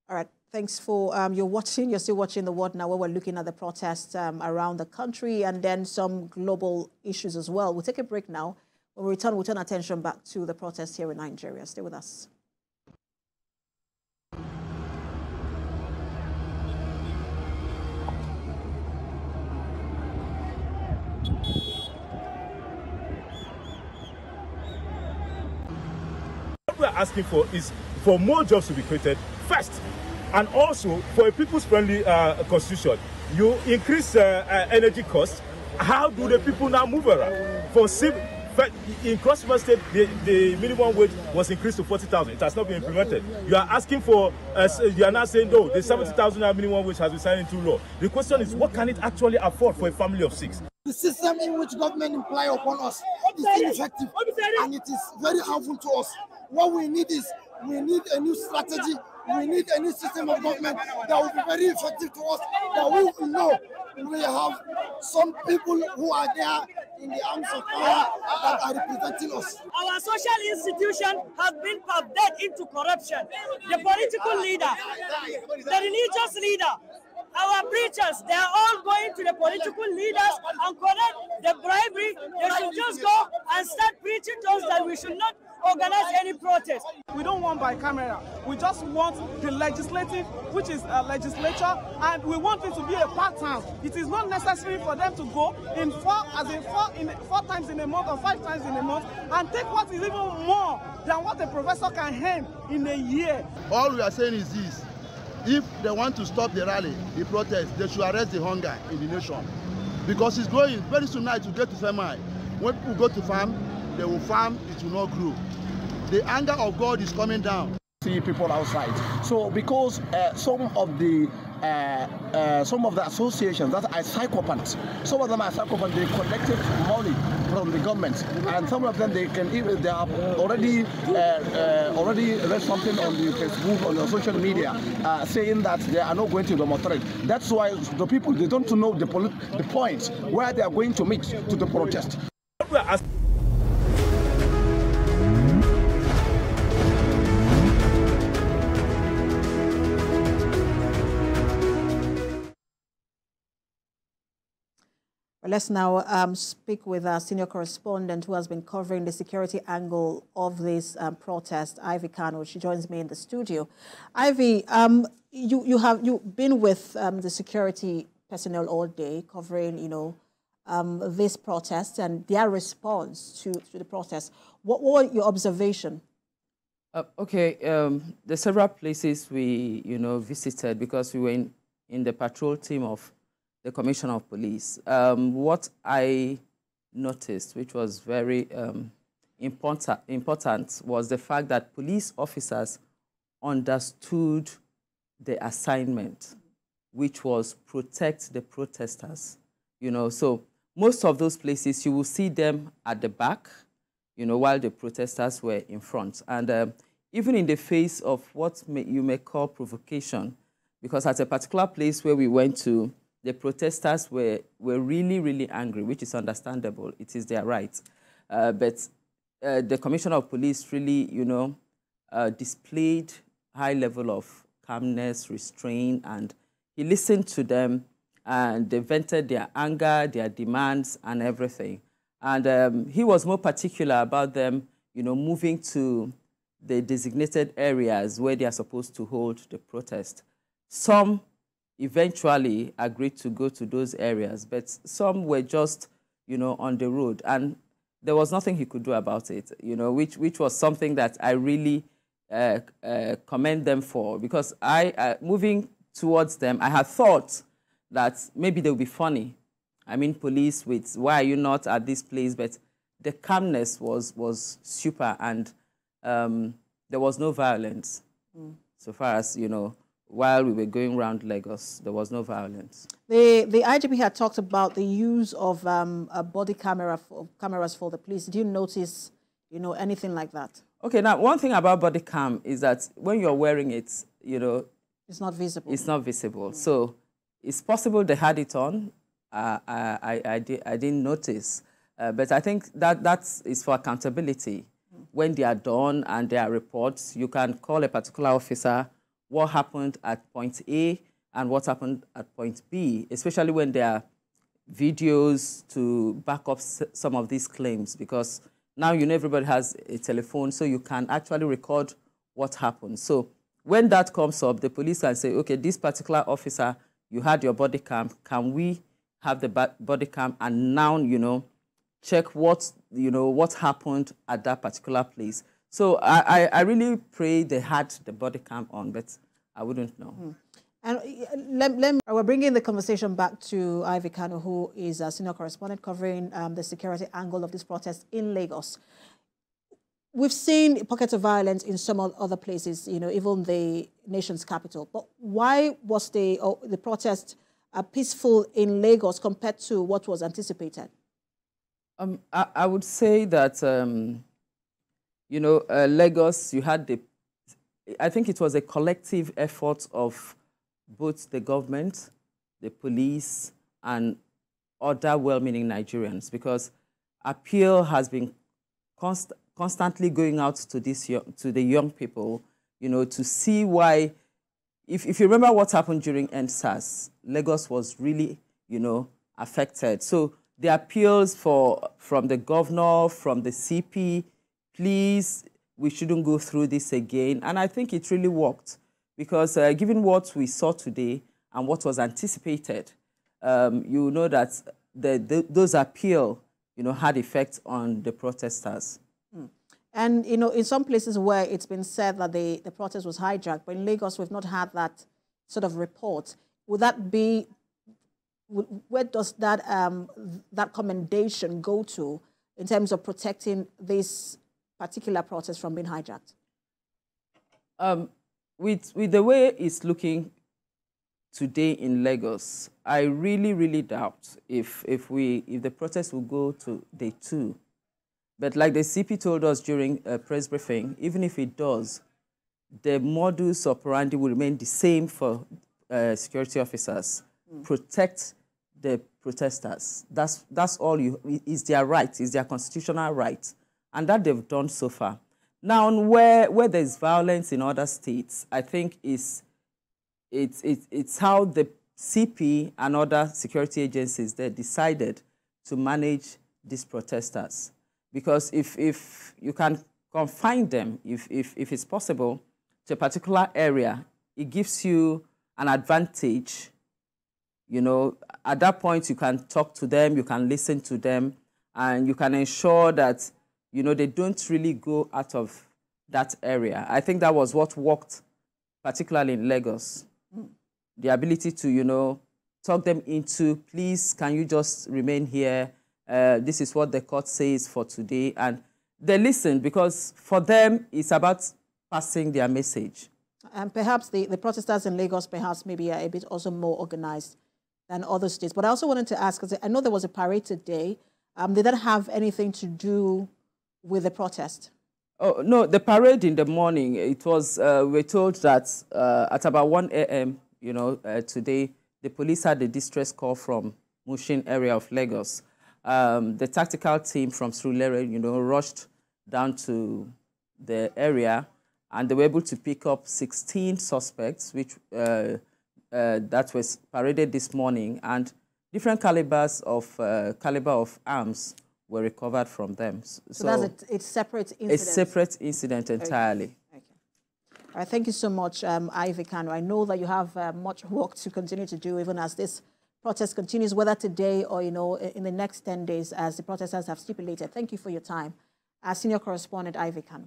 All right. Thanks for you're still watching The World Now, where we're looking at the protests around the country and then some global issues as well. We'll take a break now. When we return, we'll turn attention back to the protests here in Nigeria. Stay with us. What we're asking for is for more jobs to be created first, and also for a people's-friendly constitution. You increase energy costs. How do the people now move around? In Cross River State, the minimum wage was increased to 40,000. It has not been implemented. You are asking for, you are now saying, no, the 70,000 minimum wage has been signed into law. The question is, what can it actually afford for a family of 6? The system in which government imply upon us is ineffective, and it is very harmful to us. What we need is, we need a new strategy. We need a new system of government that will be very effective to us, that we will know we have some people who are there in the arms of power that are representing us. Our social institution has been perverted into corruption. The political leader, the religious leader, our preachers, they are all going to the political leaders and collect the bribery. They should just go and start preaching to us that we should not organize any protest. We don't want by camera. We just want the legislative, which is a legislature, and we want it to be a part-time. It is not necessary for them to go in four times in a month or 5 times in a month and take what is even more than what a professor can earn in a year. All we are saying is this: if they want to stop the rally, the protest, they should arrest the hunger in the nation, because it's growing. Very soon now it will get to farm. When people go to farm, they will farm, it will not grow. The anger of God is coming down. See people outside. So because some of the associations that are psychopaths, some of them are psychopaths, they collected money from the government, and some of them they have already read something on the Facebook, on the social media, saying that they are not going to demonstrate. That's why the people, they don't know the point where they are going to meet to the protest. Let's now speak with our senior correspondent who has been covering the security angle of this protest, Ivy Kanu. She joins me in the studio. Ivy, you've been with the security personnel all day covering, this protest and their response to the protest. What were your observation? There's several places we, visited because we were in the patrol team of the Commissioner of Police. What I noticed, which was very important, was the fact that police officers understood the assignment, which was protect the protesters. So most of those places, you will see them at the back, while the protesters were in front. And even in the face of what you may call provocation, because at a particular place where we went to, the protesters were really, really angry, which is understandable. It is their right. But the Commissioner of Police really, displayed high level of calmness, restraint, and he listened to them, and they vented their anger, their demands, and everything. And he was more particular about them, moving to the designated areas where they are supposed to hold the protest. Some eventually agreed to go to those areas, but some were just, on the road. And there was nothing he could do about it, which was something that I really commend them for, because moving towards them, I had thought that maybe they would be funny. I mean, police with, why are you not at this place? But the calmness was super, and there was no violence. So far as, while we were going around Lagos, there was no violence. The IGP had talked about the use of a body cameras for the police. Did you notice, anything like that? Okay, now one thing about body cam is that when you're wearing it, it's not visible. It's not visible. So it's possible they had it on. I didn't notice, but I think that is for accountability. When they are done and there are reports, you can call a particular officer what happened at point A and what happened at point B, especially when there are videos to back up some of these claims, because now everybody has a telephone, so you can actually record what happened. So when that comes up, the police can say, okay, this particular officer, you had your body cam, can we have the body cam and now, check what happened at that particular place. So I really pray they had the body cam on, but I wouldn't know. And we're bringing the conversation back to Ivy Kanu, who is a senior correspondent covering the security angle of this protest in Lagos. We've seen pockets of violence in some other places, even the nation's capital. But why was the protest peaceful in Lagos compared to what was anticipated? I would say that, Lagos, you had I think it was a collective effort of both the government, the police, and other well-meaning Nigerians, because appeal has been constantly going out to the young people, to see why. If you remember what happened during EndSARS, Lagos was really, affected. So the appeals from the governor, from the CP, please, we shouldn't go through this again. And I think it really worked, because given what we saw today and what was anticipated, you know that those appeals, had effect on the protesters. And, in some places where it's been said that the protest was hijacked, but in Lagos we've not had that sort of report. Would that be, where does that commendation go to in terms of protecting this particular protest from being hijacked? With the way it's looking today in Lagos, I really, really doubt if the protest will go to day 2. But like the CP told us during a press briefing, even if it does, the modus operandi will remain the same for security officers. Protect the protesters. That's all is their right, is their constitutional right. And that they've done so far. Now, where there's violence in other states, I think it's how the CP and other security agencies, they decided to manage these protesters. Because if you can confine them, if it's possible, to a particular area, it gives you an advantage. At that point, you can talk to them, you can listen to them, and you can ensure that, they don't really go out of that area. I think that was what worked, particularly in Lagos. The ability to, talk them into, please, can you just remain here? This is what the court says for today. And they listen, because for them, it's about passing their message. And perhaps the protesters in Lagos perhaps maybe are a bit also more organized than other states. But I also wanted to ask, because I know there was a parade today. Did that have anything to do with the protest? Oh, no, the parade in the morning, it was, we're told that at about 1 a.m., today, the police had a distress call from Mushin area of Lagos. The tactical team from Surulere, rushed down to the area, and they were able to pick up 16 suspects, which that was paraded this morning, and different caliber of arms were recovered from them. So that's a separate incident? A separate incident entirely. Okay. All right, thank you so much, Ivy Kanu. I know that you have much work to continue to do, even as this protest continues, whether today or, in the next 10 days, as the protesters have stipulated. Thank you for your time. Our senior correspondent, Ivy Kanu.